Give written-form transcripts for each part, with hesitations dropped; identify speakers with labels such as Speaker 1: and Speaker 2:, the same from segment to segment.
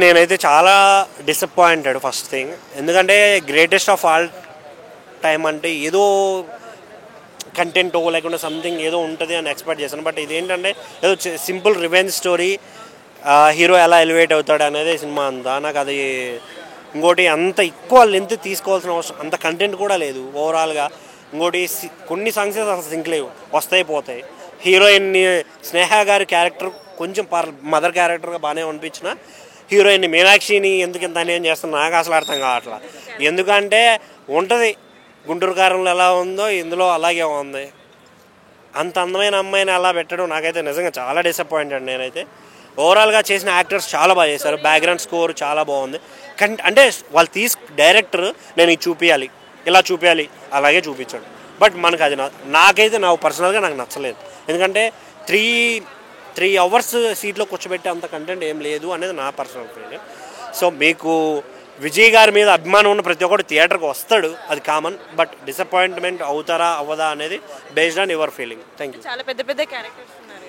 Speaker 1: నేనైతే చాలా disappointed first thing. ఎందుకంటే గ్రేటెస్ట్ ఆఫ్ ఆల్ టైం అంటే ఏదో కంటెంటో లేకుండా సంథింగ్ ఏదో ఉంటుంది అని ఎక్స్పెక్ట్ చేశాను. బట్ ఇదేంటంటే ఏదో సింపుల్ రివెంజ్ స్టోరీ, హీరో ఎలా ఎలివేట్ అవుతాడు అనేది సినిమా అంతా. నాకు అది ఇంకోటి అంత ఎక్కువ లెంత్ తీసుకోవాల్సిన అవసరం, అంత కంటెంట్ కూడా లేదు ఓవరాల్గా. ఇంకోటి కొన్ని సాంగ్స్ అసలు సింక్ లేవు, వస్తాయి పోతాయి. హీరోయిన్ని స్నేహ గారి క్యారెక్టర్ కొంచెం మదర్ క్యారెక్టర్గా బాగానే అనిపించిన, హీరోయిన్ మీనాక్షిని ఎందుకు ఇంత అన్యాయం చేస్తున్నా నాకు అసలు అర్థం కావట్లా. ఎందుకంటే ఉంటుంది గుంటూరు కారంలో ఎలా ఉందో ఇందులో అలాగే ఉంది. అంత అందమైన అమ్మాయిని అలా పెట్టడం నాకైతే నిజంగా చాలా డిసప్పాయింటెడ్. నేనైతే ఓవరాల్గా చేసిన యాక్టర్స్ చాలా బాగా చేశారు, బ్యాక్గ్రౌండ్ స్కోర్ చాలా బాగుంది. అంటే వాళ్ళు డైరెక్టర్ నేను ఇది చూపించాలి, ఇలా చూపించాలి, అలాగే చూపించాడు. బట్ మనకు అది నాకైతే పర్సనల్గా నాకు నచ్చలేదు. ఎందుకంటే 3 అవర్స్ సీట్లో కూర్చోబెట్టే అంత కంటెంట్ ఏం లేదు అనేది నా పర్సనల్ ఒపీనియన్. సో మీకు విజయ్ గారి మీద అభిమానం ఉన్న ప్రతి ఒక్కరు థియేటర్కి వస్తాడు, అది కామన్. బట్ డిసప్పాయింట్మెంట్ అవుతారా అవ్వదా అనేది based on your feeling. Thank you.
Speaker 2: చాలా పెద్ద పెద్ద క్యారెక్టర్స్ ఉన్నారు,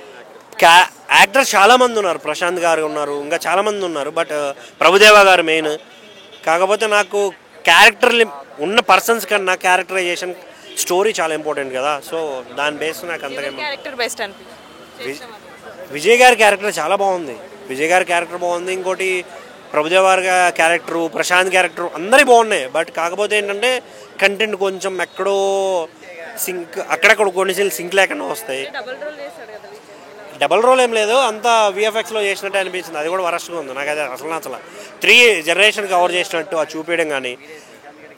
Speaker 1: యాక్టర్స్ చాలామంది ఉన్నారు, ప్రశాంత్ గారు ఉన్నారు, ఇంకా చాలామంది ఉన్నారు. బట్ ప్రభుదేవా గారు మెయిన్. కాకపోతే నాకు క్యారెక్టర్లు ఉన్న పర్సన్స్ కన్నా క్యారెక్టరైజేషన్ స్టోరీ చాలా ఇంపార్టెంట్ కదా. సో దాని బేస్ నాకు అంతగా విజయ్ గారి క్యారెక్టర్ చాలా బాగుంది. విజయ్ గారి క్యారెక్టర్ బాగుంది. ఇంకోటి ప్రభుదేవా గారి క్యారెక్టరు, ప్రశాంత్ క్యారెక్టర్ అందరి బాగున్నాయి. బట్ కాకపోతే ఏంటంటే కంటెంట్ కొంచెం ఎక్కడో అక్కడక్కడ కొన్ని సింక్ లేకుండా వస్తాయి. డబల్ రోల్ ఏం లేదు, అంతా విఎఫ్ఎక్స్లో చేసినట్టు అనిపించింది. అది కూడా వరస్ట్గా ఉంది, నాకు అది అసలు నచ్చల. 3 జనరేషన్ కవర్ చేసినట్టు అది చూపించడం కానీ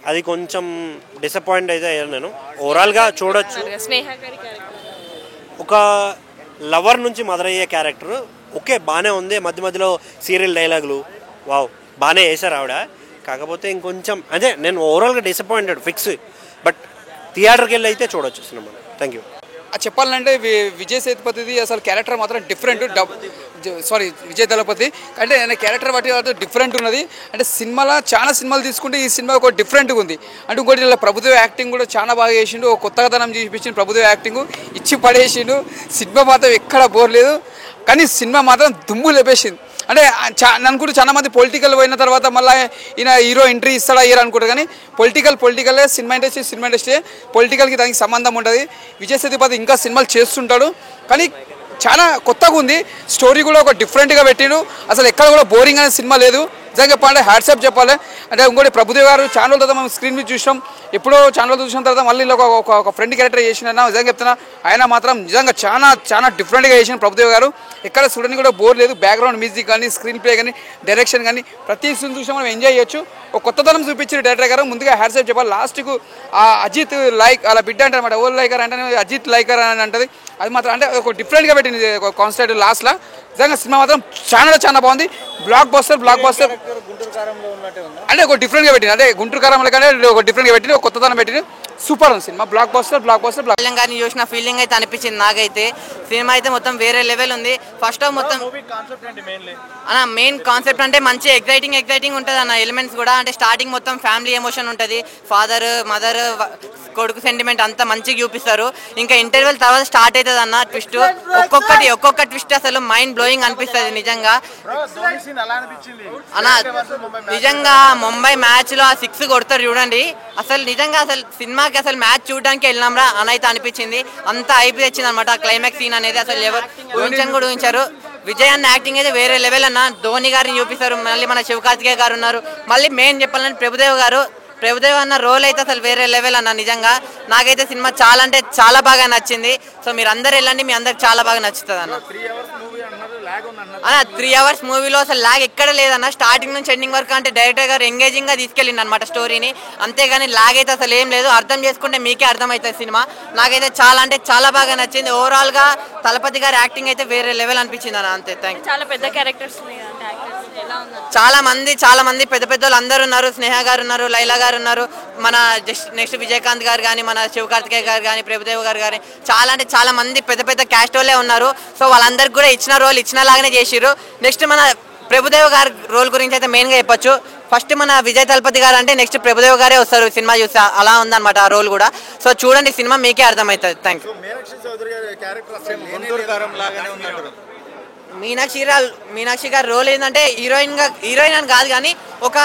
Speaker 1: అది కొంచెం డిసప్పాయింట్ అయితే అయ్యాను నేను. ఓవరాల్గా చూడొచ్చు. ఒక లవర్ నుంచి మదర్ అయ్యే క్యారెక్టర్ ఓకే బాగానే ఉంది. మధ్య మధ్యలో సీరియల్ డైలాగులు వావ్ బాగానే వేశారు ఆవిడ. కాకపోతే ఇంకొంచెం అదే నేను ఓవరాల్గా డిసప్పాయింటెడ్ ఫిక్స్. బట్ థియేటర్కి వెళ్ళి అయితే చూడొచ్చు సినిమా. Thank you.
Speaker 3: చెప్పాలంటే విజయ్ సేతుపతిది అసలు క్యారెక్టర్ మాత్రం డిఫరెంట్. విజయ్ దళపతి అంటే ఆయన క్యారెక్టర్ బట్టి డిఫరెంట్ ఉన్నది. అంటే సినిమాలో చాలా సినిమాలు తీసుకుంటే ఈ సినిమా ఒక డిఫరెంట్గా ఉంది. అంటే ఇంకోటి ఇలా ప్రభుదేవ యాక్టింగ్ కూడా చాలా బాగా చేసిండు. ఒక కొత్తదనం చూపించిండు ప్రభుదేవ యాక్టింగ్, ఇచ్చి పడేసిండు. సినిమా మాత్రం ఎక్కడ బోర్ లేదు, కానీ సినిమా మాత్రం దుమ్ము లేపేసింది. అంటే అనుకుంటూ చాలా మంది పొలిటికల్ పోయిన తర్వాత మళ్ళీ ఈయన హీరో ఎంట్రీ ఇస్తాడా ఇయ్యరా అనుకుంటారు, కానీ పొలిటికల్ సినిమా ఇండస్ట్రీ పొలిటికల్కి దానికి సంబంధం ఉంటుంది. విజయ్ సేతుపతి ఇంకా సినిమాలు చేస్తుంటాడు, కానీ చాలా కొత్తగా ఉంది. స్టోరీ కూడా ఒక డిఫరెంట్గా పెట్టిండు. అసలు ఎక్కడ కూడా బోరింగ్ అనే సినిమా లేదు. నిజంగా చెప్పాలంటే హ్యాట్సాప్ చెప్పాలి. అంటే ఇంకోటి ప్రభుదేవ్ గారు ఛానల్ తర్వాత మనం స్క్రీన్ మీద చూసాం, ఎప్పుడో ఛానల్ చూసిన తర్వాత మళ్ళీ ఒక ఫ్రెండ్ క్యారెక్టర్ చేసిన నిజంగా చెప్తున్నా. ఆయన మాత్రం నిజంగా చాలా డిఫరెంట్గా చేసిన ప్రభుదేవ్ గారు. ఎక్కడ చూడడానికి కూడా బోర్ లేదు. బ్యాక్గ్రౌండ్ మ్యూజిక్ కానీ, స్క్రీన్ ప్లే కానీ, డైరెక్షన్ కానీ ప్రతి సీన్ చూసినా మనం ఎంజాయ్ చేయొచ్చు. ఒక కొత్తదనం చూపించిన డైరెక్టర్ గారు. ముందుగా హ్యాట్సాప్ చెప్పాలి. లాస్ట్కు అజిత్ లైక్ అలా బిడ్డ అంటే అనమాట, ఓల్ లైకర్ అంటే అజిత్ లైకర్ అని అంటది. అది మాత్రం అంటే ఒక డిఫరెంట్గా పెట్టింది కాన్సెప్ట్ లాస్ట్లో. నిజంగా సినిమా మాత్రం చాలా బాగుంది. బ్లాక్ బస్టర్ అంటే ఒక డిఫరెంట్గా పెట్టింది. అంటే గుంటూరు కారంలో కానీ ఒక డిఫరెంట్గా పెట్టింది, ఒక కొత్తదనం పెట్టింది. సూపర్ ఉంది సినిమా. బ్లాక్ బస్టర్
Speaker 4: తెలంగాణ చూసిన ఫీలింగ్ అయితే అనిపించింది నాకైతే. సినిమా అయితే మొత్తం వేరే లెవెల్ ఉంది. ఫస్ట్ హాఫ్ మొత్తం అన్న మెయిన్ కాన్సెప్ట్ అంటే మంచి ఎగ్జైటింగ్ ఉంటుంది అన్న. ఎలిమెంట్స్ కూడా అంటే స్టార్టింగ్ మొత్తం ఫ్యామిలీ ఎమోషన్ ఉంటుంది. ఫాదర్ మదర్ కొడుకు సెంటిమెంట్ అంతా మంచిగా చూపిస్తారు. ఇంకా ఇంటర్వెల్ తర్వాత స్టార్ట్ అవుతుంది అన్న ట్విస్ట్. ఒక్కొక్క ట్విస్ట్ అసలు మైండ్ బ్లోయింగ్ అనిపిస్తుంది నిజంగా అన్న. నిజంగా ముంబై మ్యాచ్ లో 6 కొడతారు చూడండి. అసలు నిజంగా అసలు సినిమాకి అసలు మ్యాచ్ చూడడానికి వెళ్ళినాంరా అని అయితే అనిపించింది. అంత అయిపోయి తెచ్చింది అనమాట క్లైమాక్స్ సీన్ అనేది. అసలు ఎవరు ఊహించని కూడా ఊహించారు. విజయ్ అన్న యాక్టింగ్ అయితే వేరే లెవెల్ అన్న. ధోని గారిని చూపిస్తారు, మళ్ళీ మన శివకార్తికేయ గారు ఉన్నారు. మళ్ళీ మెయిన్ చెప్పాలంటే ప్రభుదేవ్ అన్న రోల్ అయితే అసలు వేరే లెవెల్ అన్న. నిజంగా నాకైతే సినిమా చాలా అంటే చాలా బాగా నచ్చింది. సో మీరు అందరు వెళ్ళండి, మీ అందరికి చాలా బాగా నచ్చుతుంది అన్న. 3 అవర్స్ మూవీలో అసలు లాగ్ ఎక్కడ లేదన్న. స్టార్టింగ్ నుంచి ఎండింగ్ వరకు అంటే డైరెక్టర్ గారు ఎంగేజింగ్ గా తీసుకెళ్ళింది అనమాట స్టోరీని. అంతేగాని లాగ్ అయితే అసలు ఏం లేదు. అర్థం చేసుకుంటే మీకే అర్థమవుతుంది సినిమా. నాకైతే చాలా అంటే చాలా బాగా నచ్చింది. ఓవరాల్ గా తలపతి గారి యాక్టింగ్ అయితే వేరే లెవెల్ అనిపించింది అన్న. అంతే, థ్యాంక్ యూ.
Speaker 2: చాలా పెద్ద క్యారెక్టర్స్
Speaker 4: చాలా మంది పెద్ద అందరు ఉన్నారు. స్నేహ గారు ఉన్నారు, లైలా గారు ఉన్నారు, మన నెక్స్ట్ విజయకాంత్ గారు కానీ, మన శివకార్తికేయ గారు కానీ, ప్రభుదేవ్ గారు కానీ చాలా అంటే చాలా మంది పెద్ద క్యాస్ట్ వాళ్ళే ఉన్నారు. సో వాళ్ళందరికి కూడా ఇచ్చిన రోల్ ఇచ్చిన లాగానే చేసిర్రు. నెక్స్ట్ మన ప్రభుదేవ్ గారి రోల్ గురించి అయితే మెయిన్గా చెప్పొచ్చు. ఫస్ట్ మన విజయ్ తలపతి గారు అంటే నెక్స్ట్ ప్రభుదేవ్ గారే వస్తారు సినిమా చూస్తే, అలా ఉందన్నమాట ఆ రోల్ కూడా. సో చూడండి సినిమా మీకే అర్థమవుతుంది. Thank you. మీనాక్షి గారి రోల్ ఏంటంటే హీరోయిన్ అని కాదు కానీ ఒక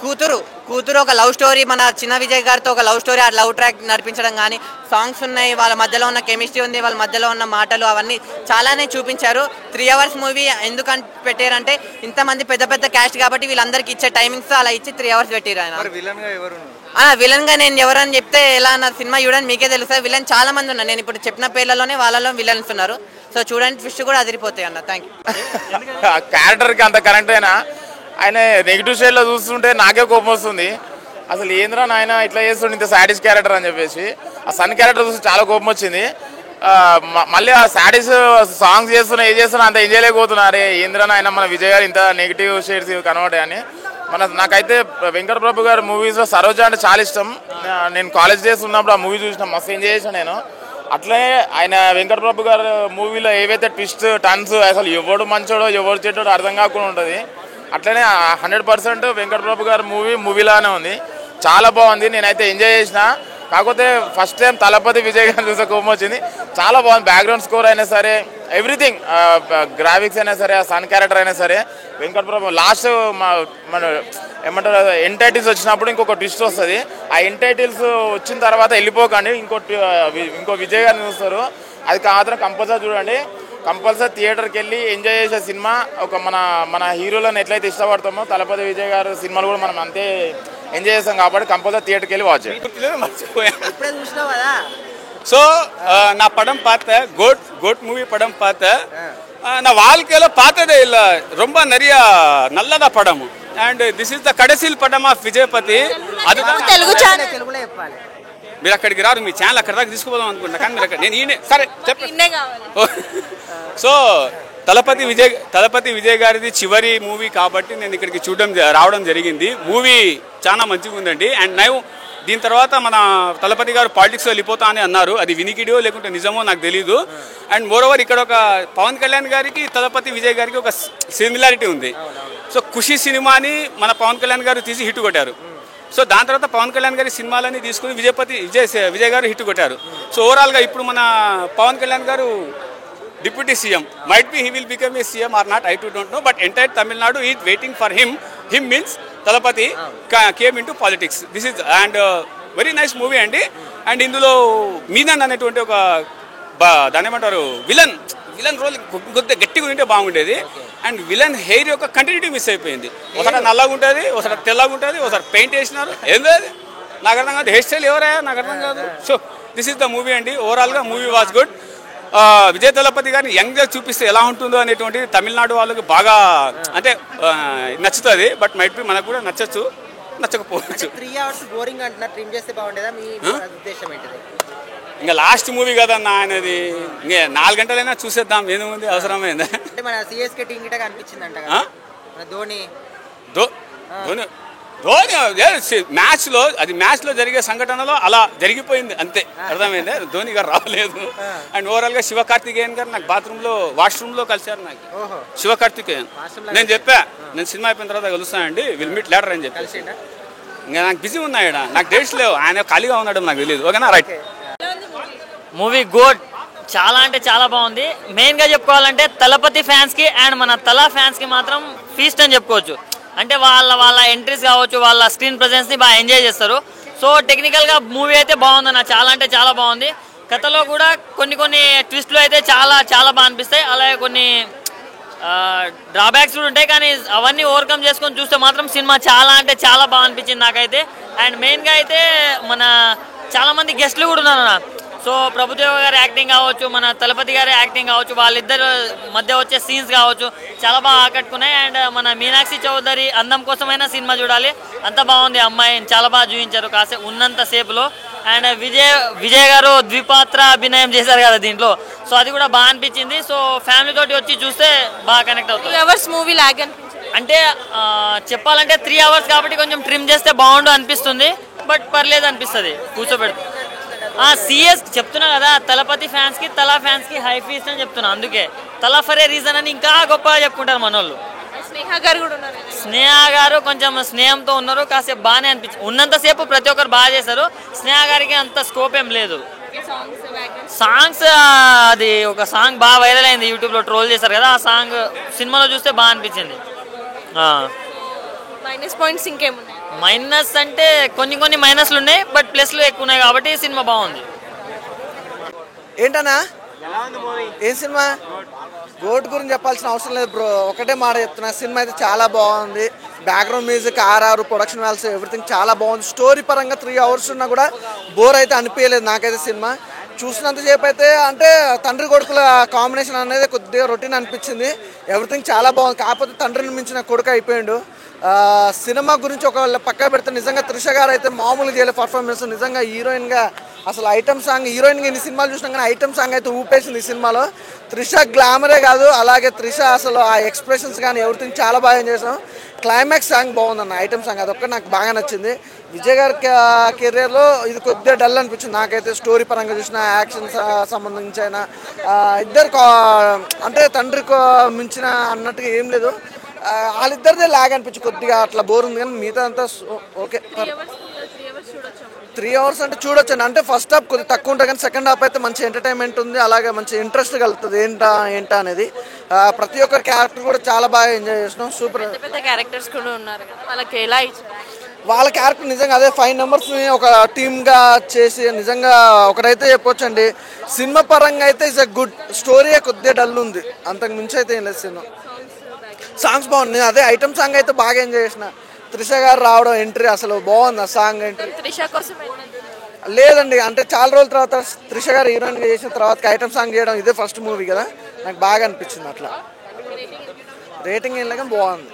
Speaker 4: కూతురు ఒక లవ్ స్టోరీ, మన చిన్న విజయ్ గారితో ఒక లవ్ స్టోరీ, ఆ లవ్ ట్రాక్ నడిపించడం కానీ, సాంగ్స్ ఉన్నాయి, వాళ్ళ మధ్యలో ఉన్న కెమిస్ట్రీ ఉంది, వాళ్ళ మధ్యలో ఉన్న మాటలు అవన్నీ చాలానే చూపించారు. 3 hours మూవీ ఎందుకు పెట్టారంటే ఇంతమంది పెద్ద క్యాస్ట్ కాబట్టి వీళ్ళందరికీ ఇచ్చే టైమింగ్స్ అలా ఇచ్చి 3 hours పెట్టారు. విలన్ గా నేను ఎవరని చెప్తే ఎలా అన్న సినిమా చూడండి మీకే తెలుస్తుంది. విలన్ చాలా మంది ఉన్నారు, నేను ఇప్పుడు చెప్పిన పేర్లలోనే వాళ్ళలో విలన్స్ ఉన్నారు. సో చూడండి, ట్విస్ట్ కూడా అదిరిపోతాయి అన్న. Thank you.
Speaker 5: క్యారెక్టర్కి అంత కరెక్ట్ అయినా ఆయన నెగిటివ్ షేడ్లో చూస్తుంటే నాకే కోపం వస్తుంది. అసలు ఏంద్రా నాయన ఇట్లా చేస్తుండే, ఇంత సాడిస్ క్యారెక్టర్ అని చెప్పేసి. ఆ సన్ క్యారెక్టర్ చూసి చాలా కోపం వచ్చింది. మళ్ళీ ఆ సాడిస్ సాంగ్స్ చేస్తున్నా ఏం చేస్తున్నా అంత ఎంజాయ్ లేకపోతున్నారు. ఏంద్రా నాయన మన విజయ్ గారు ఇంత నెగిటివ్ షేడ్స్ కనబడే అని. నాకైతే వెంకట ప్రభు గారి మూవీస్లో సరోజ అంటే చాలా ఇష్టం. నేను కాలేజ్ డేస్ ఉన్నప్పుడు ఆ మూవీ చూసిన మస్తు ఎంజాయ్ చేసాను నేను. అట్లనే ఆయన వెంకట ప్రభు గారి మూవీలో ఏవైతే ట్విస్ట్ టర్న్స్ అసలు ఎవడు మంచోడో ఎవడు చెడ్డోడో అర్థం కాకుండా ఉంటుంది. అట్లనే 100% వెంకట ప్రభు గారి మూవీలానే ఉంది, చాలా బాగుంది. నేనైతే ఎంజాయ్ చేసిన. కాకపోతే ఫస్ట్ టైం తలపతి విజయ్ గారిని చూసే కోపం వచ్చింది. చాలా బాగుంది, బ్యాక్గ్రౌండ్ స్కోర్ అయినా సరే, ఎవ్రీథింగ్, గ్రాఫిక్స్ అయినా సరే, ఆ సన్ క్యారెక్టర్ అయినా సరే. వెంకట ప్రభు లాస్ట్ మన ఏమంటారు ఎండ్ టైటిల్స్ వచ్చినప్పుడు ఇంకొక ట్విస్ట్ వస్తుంది. ఆ ఎండ్ టైటిల్స్ వచ్చిన తర్వాత వెళ్ళిపోకండి, ఇంకో విజయ్ గారిని చూస్తారు. అది మాత్రం కంపల్సరీ చూడండి. కంపల్సరీ థియేటర్కి వెళ్ళి ఎంజాయ్ చేసే సినిమా. ఒక మన హీరోలను ఎట్లయితే ఇష్టపడతామో తలపతి విజయ్ గారు సినిమాలు కూడా మనం అంతే ఎంజాయ్ చేస్తాం కాబట్టి కంపల్సరీ థియేటర్కి వెళ్ళి వాచ్ చేయండి.
Speaker 6: సో నా పடம் பார்த்த கோட் மூவி படம் பார்த்தேன். நான் வாழ்க்கையில பார்த்ததே இல்லை, ரொம்ப நிறைய நல்லதா படம். అండ్ దిస్ ఇస్ ద కడసిల్ పడం ఆఫ్ విజయపతి.
Speaker 2: తెలుగులో చెప్పాలి,
Speaker 6: మీరు అక్కడికి రారు, మీ ఛానల్ అక్కడ దాకా తీసుకుపోదాం అనుకుంటా, కానీ మీరు నేను ఈయనే సరే చెప్పండి. సో తలపతి విజయ్ గారిది చివరి మూవీ కాబట్టి నేను ఇక్కడికి రావడం జరిగింది. మూవీ చాలా మంచిగా ఉందండి. అండ్ దీని తర్వాత మన తలపతి గారు పాలిటిక్స్లో వెళ్ళిపోతా అని అన్నారు, అది వినికిడియో లేకుంటే నిజమో నాకు తెలీదు. అండ్ మోరోవర్ ఇక్కడ ఒక పవన్ కళ్యాణ్ గారికి తలపతి విజయ్ గారికి ఒక సిమిలారిటీ ఉంది. సో ఖుషి సినిమాని మన పవన్ కళ్యాణ్ గారు తీసి హిట్ కొట్టారు. సో దాని తర్వాత పవన్ కళ్యాణ్ గారి సినిమాలని తీసుకుని విజయ్ గారు హిట్ కొట్టారు. సో ఓవరాల్గా ఇప్పుడు మన పవన్ కళ్యాణ్ గారు deputy CM, might be he will become a CM or not, I too don't know, but entire Tamil Nadu is waiting for him means Thalapathy came in to politics. This is and very nice movie అండి. And ఇందులో మీనన్ అనేటువంటి ఒక దాని ఏమంటారు villain role కొద్దిగా గట్టిగా ఉంటే బాగుండేది. అండ్ విలన్ హెయిర్ యొక్క కంటిన్యూటీ మిస్ అయిపోయింది. ఒకసారి నల్లగా ఉంటుంది, ఒకసారి తెల్లగా ఉంటుంది, ఒకసారి పెయింట్ వేసినారు. ఏంది నాకు అర్థం కాదు, హెయిర్ స్టైల్ ఎవరయ్యా నాకు అర్థం కాదు. So this is the movie అండి. ఓవరాల్గా movie was good. Vijay Thalapathy గారిని యంగ్గా చూపిస్తే ఎలా ఉంటుందో అనేటువంటి తమిళనాడు వాళ్ళకి బాగా అంటే నచ్చుతుంది. బట్ మైట్ బి మనకు కూడా నచ్చచ్చు, నచ్చకపోవచ్చు.
Speaker 7: 3 hours బోరింగ్ అంటున్నా, ట్రిమ్ చేస్తే బాగుండేదా మీ ఉద్దేశం ఏంటిది?
Speaker 6: ఇంకా లాస్ట్ మూవీ కదన్నా ఆయనది, ఇంకా 4 గంటలైనా చూసేద్దాం, ఏముంది అవసరమైందా.
Speaker 7: అంటే మన సిఎస్కే టీం గిట్ట కనిపించిందంట ధోని మ్యాచ్లో జరిగే సంఘటనలో అలా జరిగిపోయింది అంతే, అర్థమైంది. ధోని గారు రాలేదు. అండ్ ఓవరాల్గా శివకార్తికేయన్ గారు నాకు వాష్రూమ్లో కలిశారు. నాకు శివకార్తికేయన్ నేను చెప్పా, నేను సినిమా అయిపోయిన తర్వాత కలుస్తానండి, విల్ మీట్ లేటర్ అని చెప్పి. ఇంకా నాకు బిజీ ఉన్నాయట, నాకు డేట్స్ లేవు, ఆయన ఖాళీగా ఉన్నాడు నాకు తెలియదు. ఓకేనా, రైట్.
Speaker 8: మూవీ గుడ్, చాలా అంటే చాలా బాగుంది. మెయిన్గా చెప్పుకోవాలంటే తలపతి ఫ్యాన్స్కి అండ్ మన తలా ఫ్యాన్స్కి మాత్రం ఫీస్ట్ అని చెప్పుకోవచ్చు. అంటే వాళ్ళ ఎంట్రీస్ కావచ్చు, వాళ్ళ స్క్రీన్ ప్రెజెన్స్ని బాగా ఎంజాయ్ చేస్తారు. సో టెక్నికల్గా మూవీ అయితే బాగుందన్న, చాలా అంటే చాలా బాగుంది. కథలో కూడా కొన్ని ట్విస్ట్లు అయితే చాలా బాగా అనిపిస్తాయి. అలాగే కొన్ని డ్రాబ్యాక్స్ కూడా ఉంటాయి, కానీ అవన్నీ ఓవర్కమ్ చేసుకొని చూస్తే మాత్రం సినిమా చాలా అంటే చాలా బాగా అనిపించింది నాకైతే. అండ్ మెయిన్గా అయితే మన చాలామంది గెస్ట్లు కూడా ఉన్నారు అన్న. సో ప్రభుదేవ గారి యాక్టింగ్ కావచ్చు, మన తలపతి గారి యాక్టింగ్ కావచ్చు, వాళ్ళిద్దరు మధ్య వచ్చే సీన్స్ కావచ్చు చాలా బాగా ఆకట్టుకున్నాయి. అండ్ మన మీనాక్షి చౌదరి అందం కోసమైనా సినిమా చూడాలి, అంత బాగుంది. అమ్మాయిని చాలా బాగా చూపించారు ఉన్నంత సేపులో. అండ్ విజయ్ గారు ద్విపాత్ర అభినయం చేశారు కదా దీంట్లో, సో అది కూడా బాగా అనిపించింది. సో ఫ్యామిలీ తోటి వచ్చి చూస్తే బాగా కనెక్ట్ అవుతుంది.
Speaker 2: 2 hours మూవీ లాగ్ అనిపించింది
Speaker 8: అంటే చెప్పాలంటే 3 hours కాబట్టి కొంచెం ట్రిమ్ చేస్తే బాగుండు అనిపిస్తుంది, బట్ పర్లేదు అనిపిస్తుంది కూర్చోబెడుతుంది. సిఎస్ చెప్తున్నా కదా, తలపతి ఫ్యాన్స్కి తలా ఫ్యాన్స్కి హై ఫీస్ట్ అని చెప్తున్నా. అందుకే తలా ఫరే రీజన్ అని ఇంకా గొప్పగా చెప్పుకుంటారు మనోళ్ళు. స్నేహ గారు కొంచెం స్నేహంతో ఉన్నారు, కాసేపు బాగానే అనిపించింది. ఉన్నంతసేపు ప్రతి ఒక్కరు బాగా చేశారు. స్నేహ గారికి అంత స్కోప్ ఏం లేదు. సాంగ్స్ అది ఒక సాంగ్ బాగా వైరల్ అయింది, యూట్యూబ్లో ట్రోల్ చేశారు కదా, ఆ సాంగ్ సినిమాలో చూస్తే బాగా అనిపించింది.
Speaker 2: మైనస్ పాయింట్స్ ఇంకేమున్నాయి?
Speaker 8: మైనస్ అంటే కొన్ని మైనస్లు ఉన్నాయి, బట్ ప్లస్లు ఎక్కువ ఉన్నాయి కాబట్టి సినిమా బాగుంది.
Speaker 9: ఏంటన్నా ఏం సినిమా? గోట్ గురించి చెప్పాల్సిన అవసరం లేదు బ్రో, ఒకటే మాట చెప్తున్నా, సినిమా అయితే చాలా బాగుంది. Background music, RR, production values, everything చాలా బాగుంది. స్టోరీ పరంగా 3 hours ఉన్నా కూడా బోర్ అయితే అనిపించలేదు నాకైతే. సినిమా చూసినంతసేపు అయితే అంటే తండ్రి కొడుకుల కాంబినేషన్ అనేది కొద్దిగా రొటీన్ అనిపించింది. ఎవ్రీథింగ్ చాలా బాగుంది, కాకపోతే తండ్రిని మించిన కొడుకు అయిపోయాడు. సినిమా గురించి ఒకవేళ పక్క పెడితే నిజంగా త్రిష గారు అయితే మామూలుగా చేయలేదు పర్ఫార్మెన్స్. నిజంగా హీరోయిన్గా అసలు ఐటమ్ సాంగ్, హీరోయిన్గా ఇన్ని సినిమాలు చూసినా కానీ ఐటమ్ సాంగ్ అయితే ఊపేసింది ఈ సినిమాలో. త్రిష గ్లామరే కాదు, అలాగే త్రిష అసలు ఆ ఎక్స్ప్రెషన్స్ కానీ ఎవ్రీథింగ్ చాలా బాగా చేసాం. క్లైమాక్స్ సాంగ్ బాగుందన్న, ఐటమ్ సాంగ్ అదొక్కటి నాకు బాగా నచ్చింది. విజయ్ గారి కెరియర్లో ఇది కొద్దిగా డల్ అనిపించింది నాకైతే. స్టోరీ పరంగా చూసిన, యాక్షన్ సంబంధించి అయినా ఇద్దరు అంటే తండ్రికి మించిన అన్నట్టుగా ఏం లేదు. వాళ్ళిద్దరిదే లాగ్ అనిపించి కొద్దిగా అట్లా బోర్ ఉంది, కానీ మిగతా అంతా ఓకే. 3 hours అంటే చూడొచ్చు అంటే ఫస్ట్ హాఫ్ కొద్దిగా తక్కువ ఉంటుంది, కానీ సెకండ్ హాఫ్ అయితే మంచి ఎంటర్టైన్మెంట్ ఉంది, అలాగే మంచి ఇంట్రెస్ట్ కలుగుతుంది ఏంటా అనేది. ప్రతి ఒక్కరి క్యారెక్టర్ కూడా చాలా బాగా ఎంజాయ్ చేసినాం. సూపర్.
Speaker 2: పెద్ద క్యారెక్టర్స్ కూడా ఉన్నారు కదా, వాళ్ళకి ఎలా ఇచ్చారు?
Speaker 9: వాళ్ళ క్యారెక్టర్ నిజంగా అదే 5 members-ని ఒక టీమ్గా చేసి నిజంగా ఒకరైతే చెప్పొచ్చండి, సినిమా పరంగా అయితే ఇట్స్ ఎ గుడ్ స్టోరీ. కొద్దిగా డల్ ఉంది, అంతకు మించి అయితే ఏం లేదు. సినిమా సాంగ్స్ బాగుంది, అదే ఐటమ్ సాంగ్ అయితే బాగా ఎంజాయ్ చేసిన. త్రిష గారు రావడం ఎంట్రీ అసలు బాగుంది. ఆ సాంగ్ ఎంట్రీ
Speaker 2: త్రిష కోసం
Speaker 9: లేదండి, అంటే చాలా రోజుల తర్వాత త్రిష గారు హీరోయిన్గా చేసిన తర్వాత ఐటమ్ సాంగ్ చేయడం ఇదే ఫస్ట్ మూవీ కదా, నాకు బాగా అనిపించింది. అట్లా రేటింగ్ ఏం లేక బాగుంది.